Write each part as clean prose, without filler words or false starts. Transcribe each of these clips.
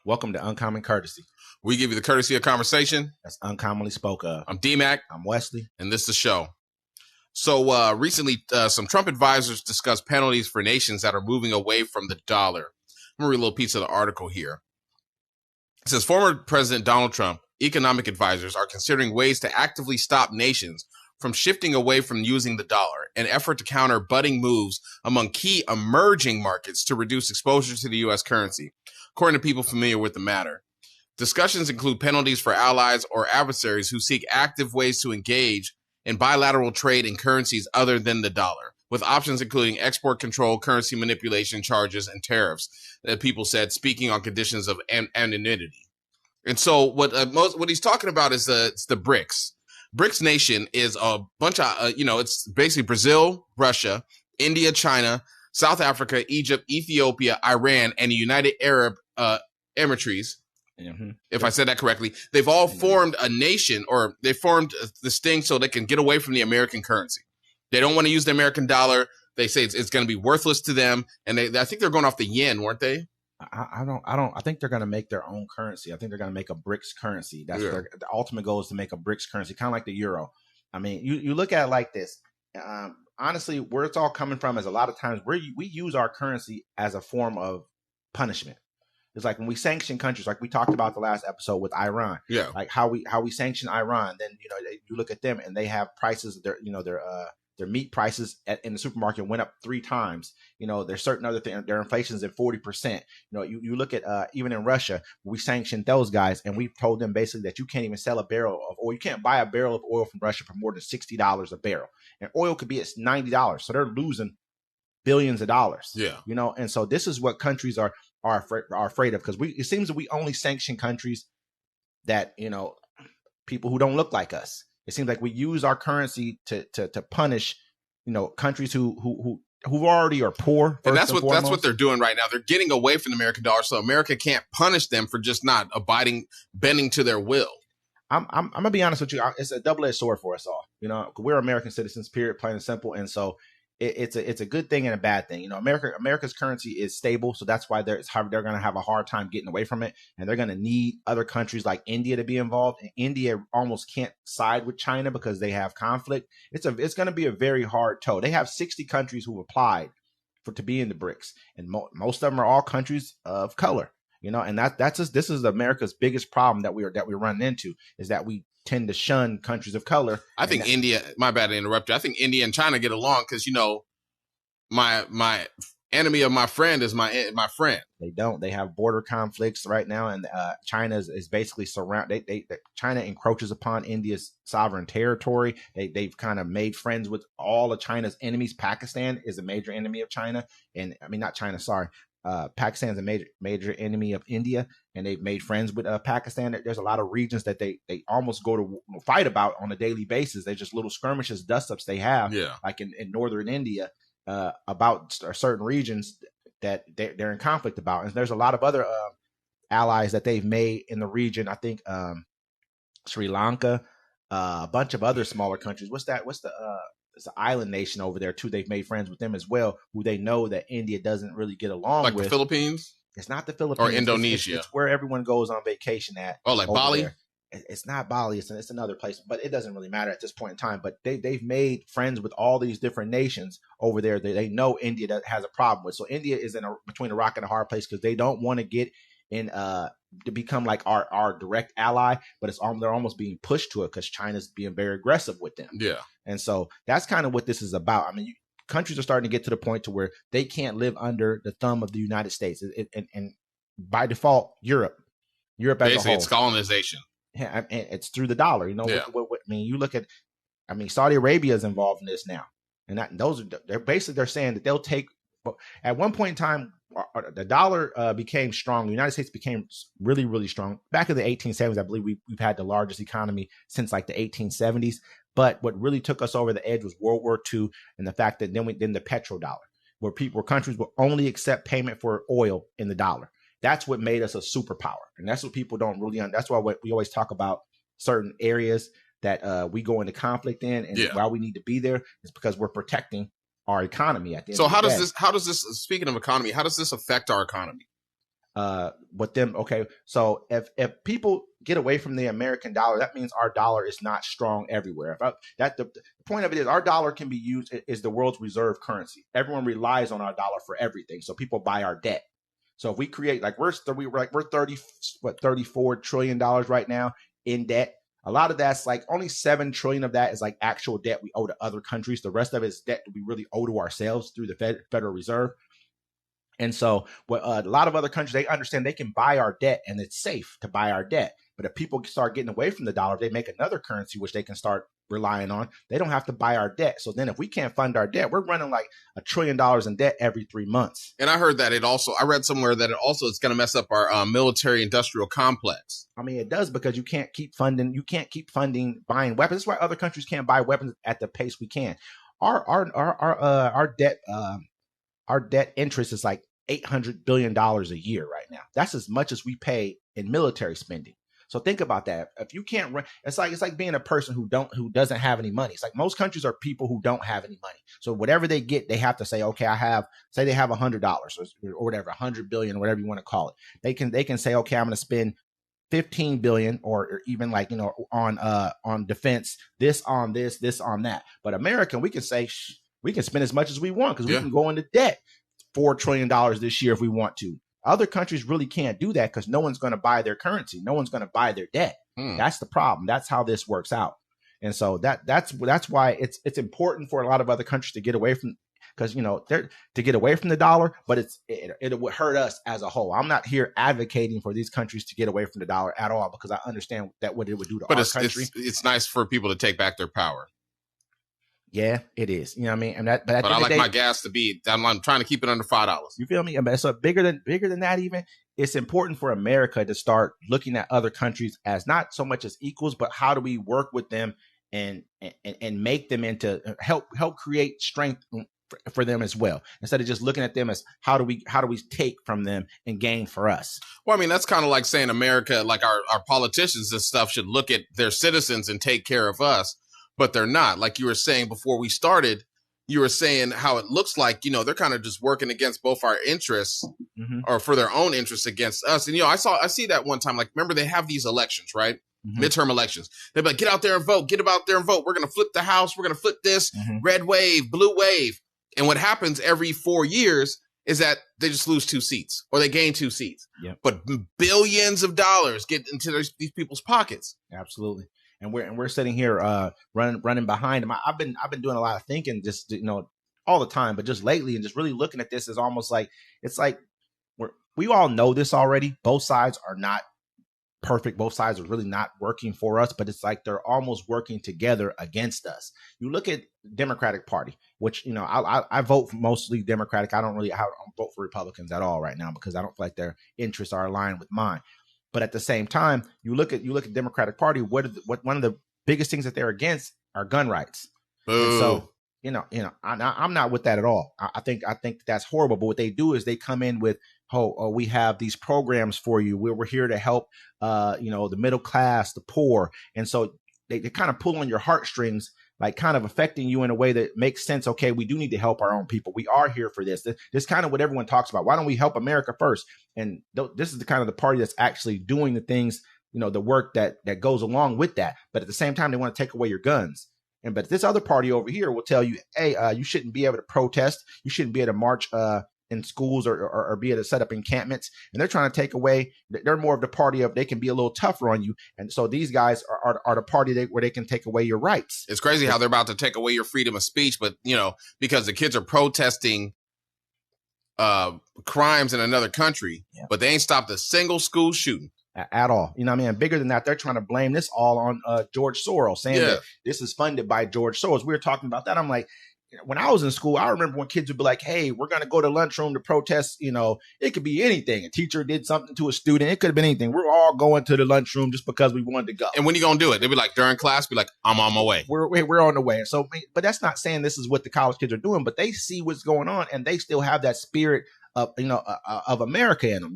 Welcome to Uncommon Courtesy. We give you the courtesy of conversation. That's uncommonly spoke of. I'm D-Mac. I'm Wesley. And this is the show. So recently, some Trump advisors discussed penalties for nations that are moving away from the dollar. I'm going to read a little piece of the article here. It says, former President Donald Trump, economic advisors are considering ways to actively stop nations from shifting away from using the dollar, an effort to counter budding moves among key emerging markets to reduce exposure to the U.S. currency, according to people familiar with the matter. Discussions include penalties for allies or adversaries who seek active ways to engage in bilateral trade in currencies other than the dollar, with options including export control, currency manipulation charges, and tariffs, that people said, speaking on conditions of anonymity. And so what he's talking about is the BRICS. BRICS nation is a bunch of, it's basically Brazil, Russia, India, China, South Africa, Egypt, Ethiopia, Iran, and the United Arab Emirates. Mm-hmm. If I said that correctly, they've all formed a nation, or they formed this thing so they can get away from the American currency. They don't want to use the American dollar. They say it's going to be worthless to them. And I think they're going off the yen, weren't they? I think they're going to make their own currency. I think they're going to make a BRICS currency. That's the ultimate goal, is to make a BRICS currency, kind of like the euro. I mean, you look at it like this. Honestly, where it's all coming from is a lot of times we use our currency as a form of punishment. It's like when we sanction countries, like we talked about the last episode with Iran. Yeah. Like how we sanction Iran, then you look at them and they have prices. Their meat prices in the supermarket went up 3 times. There's certain other things. Their inflation's at 40%. You look at even in Russia, we sanctioned those guys, and we told them basically that you can't even sell a barrel of oil. You can't buy a barrel of oil from Russia for more than $60 a barrel, and oil could be at $90. So they're losing billions of dollars. Yeah. And so this is what countries are afraid of, because it seems that we only sanction countries that, people who don't look like us. It seems like we use our currency to punish, countries who already are poor. And that's what they're doing right now. They're getting away from the American dollar, so America can't punish them for just not bending to their will. I'm gonna be honest with you. It's a double-edged sword for us all. We're American citizens, period, plain and simple. And so it's a good thing and a bad thing. America's currency is stable, so that's why they're going to have a hard time getting away from it, and they're going to need other countries like India to be involved. And India almost can't side with China because they have conflict. It's going to be a very hard toe. They have 60 countries who've applied to be in the BRICS, and most of them are all countries of color. And this is America's biggest problem that we're running into, is that we tend to shun countries of color. I think India, my bad to interrupt you, I think India and China get along because, my enemy of my friend is my friend. They don't. They have border conflicts right now, and China is basically China encroaches upon India's sovereign territory. They've kind of made friends with all of China's enemies. Pakistan is a major enemy of China, and I mean, not China, sorry. Pakistan's a major enemy of India, and they've made friends with Pakistan. There's a lot of regions that they almost go to fight about on a daily basis. They're just little skirmishes, dust-ups they have, like in northern India, about certain regions that they're in conflict about. And there's a lot of other allies that they've made in the region. I think Sri Lanka, a bunch of other smaller countries. It's an island nation over there too. They've made friends with them as well, who they know that India doesn't really get along with. Like the Philippines? It's not the Philippines. Or Indonesia. It's where everyone goes on vacation at. Oh, like Bali? There. It's not Bali. It's another place, but it doesn't really matter at this point in time. But they've made friends with all these different nations over there that they know India has a problem with. So India is between a rock and a hard place, because they don't want to get in to become like our direct ally, but they're almost being pushed to it because China's being very aggressive with them. Yeah. And so that's kind of what this is about. I mean, countries are starting to get to the point to where they can't live under the thumb of the United States. And by default, Europe as basically a whole. It's colonization. Yeah, and it's through the dollar. You look at, Saudi Arabia is involved in this now. And they're saying that they'll take, at one point in time, the dollar became strong. The United States became really, really strong. Back in the 1870s, I believe we've had the largest economy since like the 1870s. But what really took us over the edge was World War II, and the fact that then the petrodollar, where countries will only accept payment for oil in the dollar. That's what made us a superpower, and that's what people don't really. That's why we always talk about certain areas that we go into conflict in, and why we need to be there is because we're protecting our economy at the end. So how does this? Speaking of economy, how does this affect our economy? with them. Okay, so if people get away from the American dollar, that means our dollar is not strong everywhere. The point of it is our dollar can be used is the world's reserve currency. Everyone relies on our dollar for everything, so people buy our debt. So if we create we're 34 trillion dollars right now in debt. A lot of that's like only 7 trillion of that is like actual debt we owe to other countries. The rest of it is debt that we really owe to ourselves through the Federal Reserve. And so a lot of other countries, they understand they can buy our debt and it's safe to buy our debt. But if people start getting away from the dollar, they make another currency, which they can start relying on. They don't have to buy our debt. So then if we can't fund our debt, we're running like $1 trillion in debt every 3 months. And I heard that I read somewhere that it's going to mess up our military industrial complex. I mean, it does because you can't keep funding buying weapons. That's why other countries can't buy weapons at the pace we can. Our debt interest is like $800 billion a year right now. That's as much as we pay in military spending. So think about that. If you can't run, it's like being a person who doesn't have any money. It's like most countries are people who don't have any money. So whatever they get, they have to say, okay, say they have $100 or whatever, 100 billion, whatever you want to call it. They can say, okay, I'm going to spend 15 billion or even on defense, this on that. But American, we can say we can spend as much as we want because we can go into debt $4 trillion this year if we want to. Other countries really can't do that because no one's going to buy their currency. No one's going to buy their debt. That's the problem. That's how this works out. And so that's why it's important for a lot of other countries to get away from, because to get away from the dollar, but it would hurt us as a whole. I'm not here advocating for these countries to get away from the dollar at all because I understand that what it would do to our country. It's nice for people to take back their power. Yeah, it is. You know what I mean? And but I like my gas to be. I'm trying to keep it under $5. You feel me? And so bigger than that, even it's important for America to start looking at other countries as not so much as equals, but how do we work with them and make them into help create strength for them as well, instead of just looking at them as how do we take from them and gain for us. Well, I mean, that's kind of like saying America, like our politicians and stuff should look at their citizens and take care of us. But they're not. Like you were saying before we started, you were saying how it looks like, they're kind of just working against both our interests or for their own interests against us. And, I see that one time, like, remember they have these elections, right? Midterm elections. They're like, get out there and vote, get out there and vote. We're going to flip the House. We're going to flip this red wave, blue wave. And what happens every 4 years is that they just lose 2 seats or they gain 2 seats. Yep. But billions of dollars get into these people's pockets. Absolutely. And we're sitting here running behind them. I've been doing a lot of thinking, just all the time, but just lately, and just really looking at this is almost like it's like we all know this already. Both sides are not perfect. Both sides are really not working for us, but it's like they're almost working together against us. You look at Democratic Party, which I vote mostly Democratic. I don't vote for Republicans at all right now because I don't feel like their interests are aligned with mine. But at the same time, you look at Democratic Party. What one of the biggest things that they're against are gun rights. And so I'm not with that at all. I think that's horrible. But what they do is they come in with, we have these programs for you. We're here to help the middle class, the poor, and so they kind of pull on your heartstrings, like kind of affecting you in a way that makes sense. Okay, we do need to help our own people. We are here for this. This is kind of what everyone talks about. Why don't we help America first? And this is the kind of the party that's actually doing the things, the work that goes along with that. But at the same time, they want to take away your guns. But this other party over here will tell you, hey, you shouldn't be able to protest. You shouldn't be able to march in schools or be able to set up encampments. And they're trying to take away. They're more of the party of they can be a little tougher on you. And so these guys are the party where they can take away your rights. It's crazy how they're about to take away your freedom of speech. But, because the kids are protesting crimes in another country, but they ain't stopped a single school shooting. At all. And bigger than that, they're trying to blame this all on George Soros, saying that this is funded by George Soros. We were talking about that. I'm like, when I was in school, I remember when kids would be like, hey, we're going to go to lunchroom to protest. It could be anything. A teacher did something to a student. It could have been anything. We're all going to the lunchroom just because we wanted to go. And when you going to do it? They'd be like, during class, be like, I'm on my way. We're on the way. So, but that's not saying this is what the college kids are doing, but they see what's going on and they still have that spirit of America in them.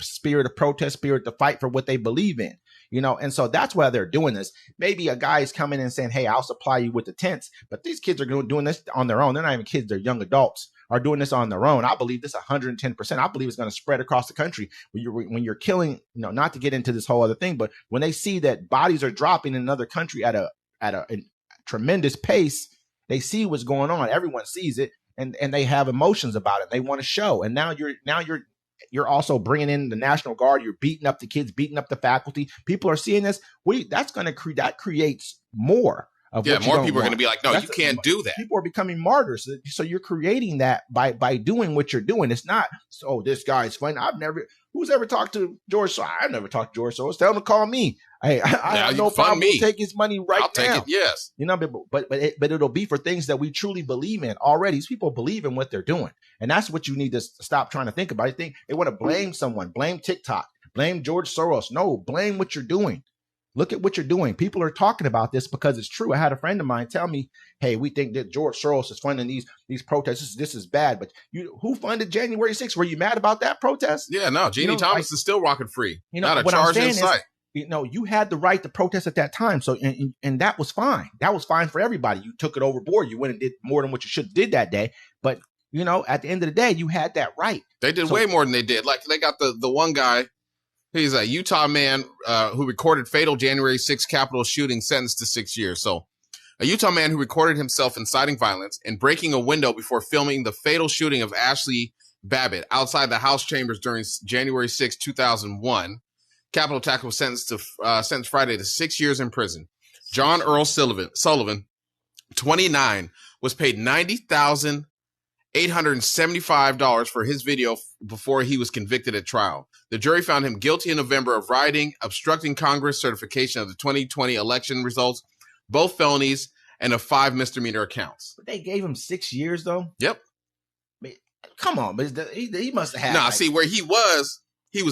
Spirit of protest, spirit to fight for what they believe in. And so that's why they're doing this. Maybe a guy is coming in and saying, hey, I'll supply you with the tents, but these kids are doing this on their own. They're not even kids, they're young adults are doing this on their own. I believe this 110%. I believe it's going to spread across the country when you're killing, not to get into this whole other thing, but when they see that bodies are dropping in another country at a tremendous pace, they see what's going on. Everyone sees it, and they have emotions about it. They want to show. And now you're also bringing in the National Guard. You're beating up the kids, beating up the faculty. People are seeing this. That creates more of what more people are going to be like, no, you can't do that. People are becoming martyrs. So you're creating that by doing what you're doing. It's not, this guy's fun. Who's ever talked to George Soros? I've never talked to George Soros. Tell him to call me. Hey, I have no problem. We'll take his money right now. I'll take it, yes. But it'll be for things that we truly believe in already. These people believe in what they're doing. And that's what you need to stop trying to think about. They want to blame someone, blame TikTok, blame George Soros. No, blame what you're doing. Look at what you're doing. People are talking about this because it's true. I had a friend of mine tell me, hey, we think that George Soros is funding these protests. This is bad. But who funded January 6th? Were you mad about that protest? Yeah, no. Jeannie Thomas is still rocking free. Not a what charge I'm in sight. You had the right to protest at that time. So, and that was fine. That was fine for everybody. You took it overboard. You went and did more than what you should have did that day. But, at the end of the day, you had that right. They did way more than they did. Like, they got the one guy. He's a Utah man who recorded fatal January 6th Capitol shooting, sentenced to 6 years. So a Utah man who recorded himself inciting violence and breaking a window before filming the fatal shooting of Ashli Babbitt outside the House chambers during January 6, 2001. Capitol attack was sentenced Friday to 6 years in prison. John Earle Sullivan, 29, was paid $90,875 for his video before he was convicted at trial. The jury found him guilty in November of rioting, obstructing Congress certification of the 2020 election results, both felonies, and of 5 misdemeanor counts. But they gave him 6 years, though? Yep. I mean, come on, but he must have had... Nah, see, where he was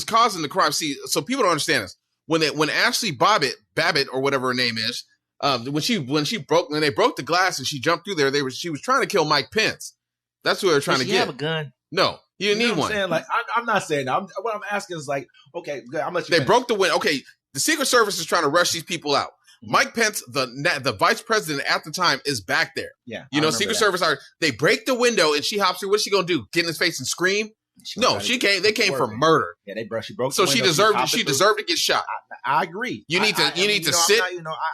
causing the crime. See, so people don't understand this. When Ashli Babbitt, or whatever her name is, when they broke the glass and she jumped through there, she was trying to kill Mike Pence. That's who they were trying to get. Have a gun? No, you didn't need one. I'm not saying that. What I'm asking is okay, I'm let you. They broke the window. Okay, the Secret Service is trying to rush these people out. Mm-hmm. Mike Pence, the vice president at the time, is back there. Yeah, Secret Service they break the window and she hops through. What's she gonna do? Get in his face and scream? No, she came. They came for murder. Yeah, she broke. So she deserved. She deserved to get shot. I agree. You need to sit.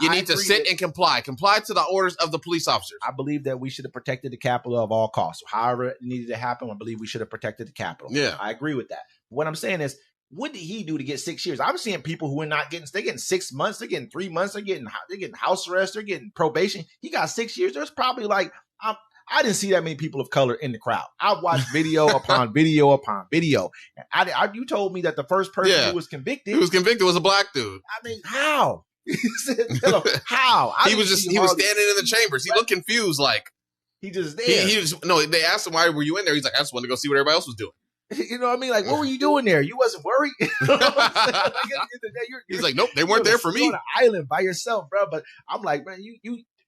You need to sit and comply. Comply to the orders of the police officers. I believe that we should have protected the Capitol at all costs. However it needed to happen, I believe we should have protected the Capitol. Yeah, I agree with that. What I'm saying is, what did he do to get 6 years? I'm seeing people who are not getting. They're getting 6 months. They're getting 3 months. They're getting house arrest. They're getting probation. He got 6 years. There's probably I didn't see that many people of color in the crowd. I watched video upon video upon video. You told me that the first person who was convicted was a black dude. I mean, how? How? He was standing in the chambers. He looked confused, like he just there. They asked him, why were you in there? He's like, I just wanted to go see what everybody else was doing. You know what I mean? Like, what were you doing there? You wasn't worried? He's like, nope, they weren't there for me. You're on an island by yourself, bro. But I'm like, man,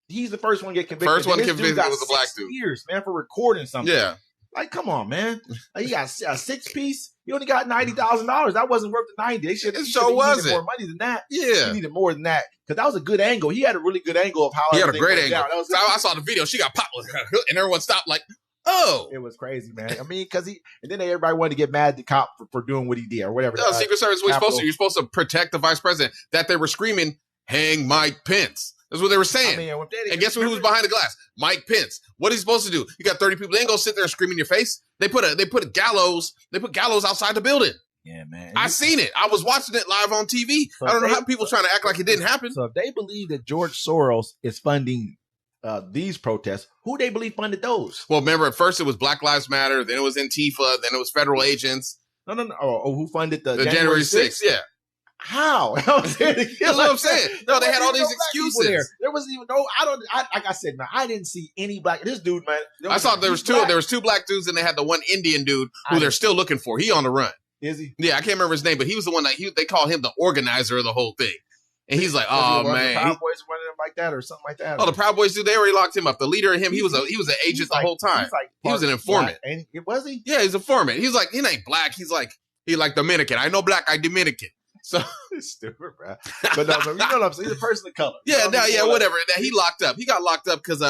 he's the first one to get convicted. First one convicted was a black dude. Years, man, for recording something. Yeah. Like, come on, man. Like, you got a 6-piece. You only got $90,000. That wasn't worth the 90. They should have needed more money than that. Yeah. He needed more than that. Because that was a good angle. He had a really good angle of how he had a great angle. I saw the video. She got popped and everyone stopped like, oh. It was crazy, man. I mean, because and then everybody wanted to get mad at the cop for doing what he did or whatever. No, Secret Service was supposed to. You're supposed to protect the vice president. That they were screaming, hang Mike Pence. That's what they were saying. I mean, and guess who was behind the glass? Mike Pence. What is he supposed to do? You got 30 people. They ain't gonna sit there and scream in your face. They put a gallows. They put gallows outside the building. Yeah, man. I seen it. I was watching it live on TV. So I don't know how people trying to act like it didn't happen. So if they believe that George Soros is funding these protests, who they believe funded those? Well, remember at first it was Black Lives Matter, then it was Antifa, then it was federal agents. No. Oh, who funded the January 6th? Yeah. How? That's what I'm saying. No, they had all these excuses. There wasn't even like I said, man, I didn't see any black. This dude, man. I saw there was two black dudes, and they had the one Indian dude who they're still looking for. He on the run. Is he? Yeah, I can't remember his name, but he was the one that they call him the organizer of the whole thing. And he's like, oh man, the Proud Boys running him like that or something like that. Oh, the Proud Boys dude, they already locked him up. The leader of him, he was an agent the whole time. He was an informant. And was he? Yeah, he's an informant. He was like, he ain't black. He like Dominican. I know black, I Dominican. So stupid, bro. But no, you know what I'm saying? He's a person of color. Yeah, whatever. He locked up. He got locked up because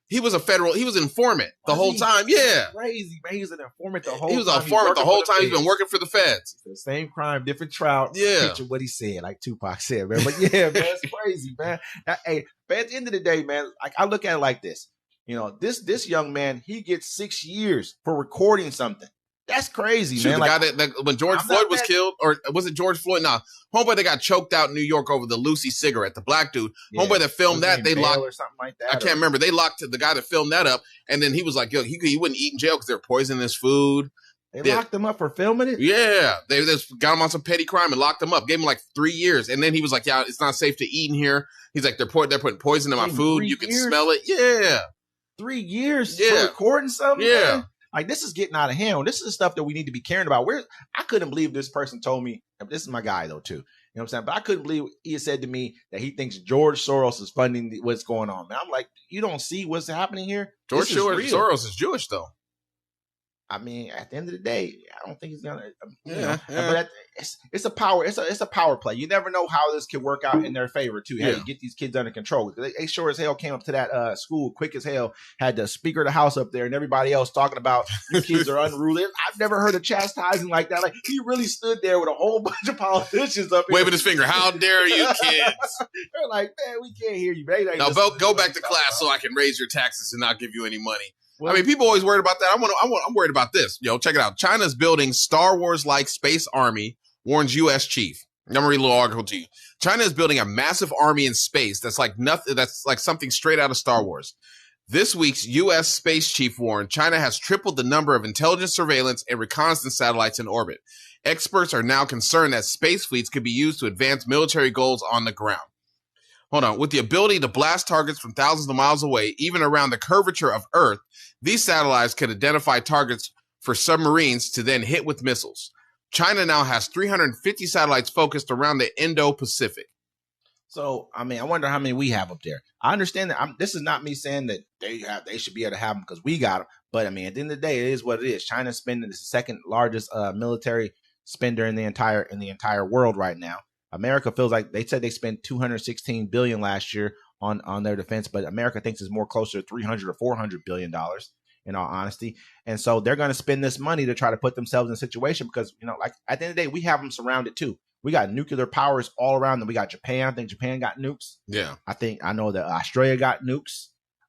he was an informant the whole time. Yeah. Crazy, man. He was an informant the whole time. He was an informant the whole time. He's been working for the feds. The same crime, different trial. Yeah. Picture what he said, like Tupac said, man. But yeah, man, it's crazy, man. Hey, but at the end of the day, man, like I look at it like this. You know, this young man, he gets 6 years for recording something. That's crazy, man. The guy that when George Floyd was killed, or was it George Floyd? Nah, homeboy that got choked out in New York over the Lucy cigarette, the black dude. Yeah. Homeboy that filmed that, they locked or something like that. I can't remember. They locked the guy that filmed that up, and then he was like, "Yo, he wouldn't eat in jail because they're poisoning his food." They locked him up for filming it. Yeah, they just got him on some petty crime and locked him up. Gave him like 3 years, and then he was like, "Yeah, it's not safe to eat in here." He's like, "They're putting poison in my food. You can smell it." Yeah, 3 years for recording something. Yeah. Man? Like, this is getting out of hand. This is the stuff that we need to be caring about. I couldn't believe this person told me, this is my guy, though, too. You know what I'm saying? But I couldn't believe he had said to me that he thinks George Soros is funding what's going on. Man, I'm like, you don't see what's happening here? George Soros is Jewish, though. I mean, at the end of the day, I don't think he's gonna. But it's a power. It's a power play. You never know how this could work out in their favor too. Hey, get these kids under control. They sure as hell came up to that school quick as hell. Had the Speaker of the House up there and everybody else talking about you kids are unruly. I've never heard of chastising like that. Like, he really stood there with a whole bunch of politicians up waving his finger. How dare you, kids? They're like, man, we can't hear you. Man. Now go back to class so I can raise your taxes and not give you any money. Well, I mean, people always worried about that. I'm worried about this. Yo, check it out. China's building Star Wars-like space army, warns U.S. chief. I'm going to read a little article to you. China is building a massive army in space that's like nothing. That's like something straight out of Star Wars. This week's U.S. space chief warned China has tripled the number of intelligence, surveillance, and reconnaissance satellites in orbit. Experts are now concerned that space fleets could be used to advance military goals on the ground. Hold on. With the ability to blast targets from thousands of miles away, even around the curvature of Earth, these satellites can identify targets for submarines to then hit with missiles. China now has 350 satellites focused around the Indo-Pacific. So, I mean, I wonder how many we have up there. I understand that this is not me saying that they should be able to have them because we got them. But, I mean, at the end of the day, it is what it is. China's spending the second largest military spender in the entire world right now. America feels like they said they spent $216 billion last year on their defense, but America thinks it's more closer to $300 or $400 billion, in all honesty. And so they're going to spend this money to try to put themselves in a situation because, like at the end of the day, we have them surrounded too. We got nuclear powers all around them. We got Japan. I think Japan got nukes. Yeah. I know that Australia got nukes.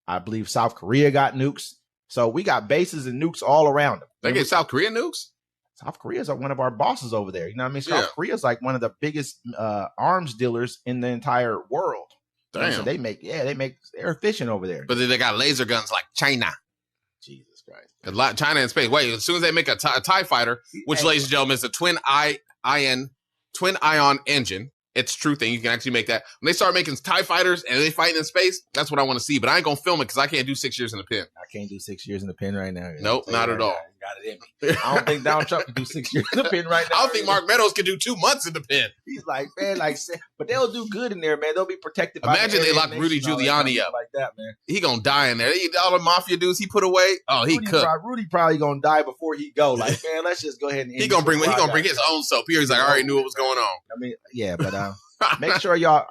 I believe South Korea got nukes. So we got bases and nukes all around them. They get South Korea nukes? South Korea is one of our bosses over there. You know what I mean? South Korea is like one of the biggest arms dealers in the entire world. Damn. So they're efficient over there. But then they got laser guns like China. Jesus Christ. China in space. Wait, as soon as they make a TIE fighter, which, ladies and gentlemen, is a twin ion engine. It's a true thing. You can actually make that. When they start making TIE fighters and they fighting in space, that's what I want to see. But I ain't going to film it because I can't do 6 years in the pen. I can't do 6 years in the pen right now. Nope, not at all. Got it in me. I don't think Donald Trump can do 6 years in the pen right now. I don't think Mark Meadows can do 2 months in the pen. He's like, man, but they'll do good in there, man. They'll be protected. Imagine they lock Rudy Giuliani up like that, man. He gonna die in there. All the mafia dudes he put away. Oh, he cooked. Rudy probably gonna die before he go. Like, man, let's just go ahead and. He gonna bring his own soap. He's like, I already knew what was going on. I mean, yeah, but make sure y'all.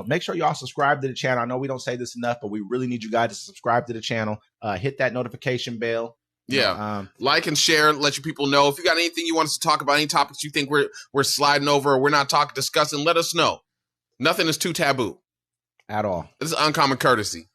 Make sure y'all subscribe to the channel. I know we don't say this enough, but we really need you guys to subscribe to the channel. Hit that notification bell. Yeah, like and share. Let your people know if you got anything you want us to talk about, any topics you think we're sliding over or we're not discussing. Let us know. Nothing is too taboo at all. This is uncommon courtesy.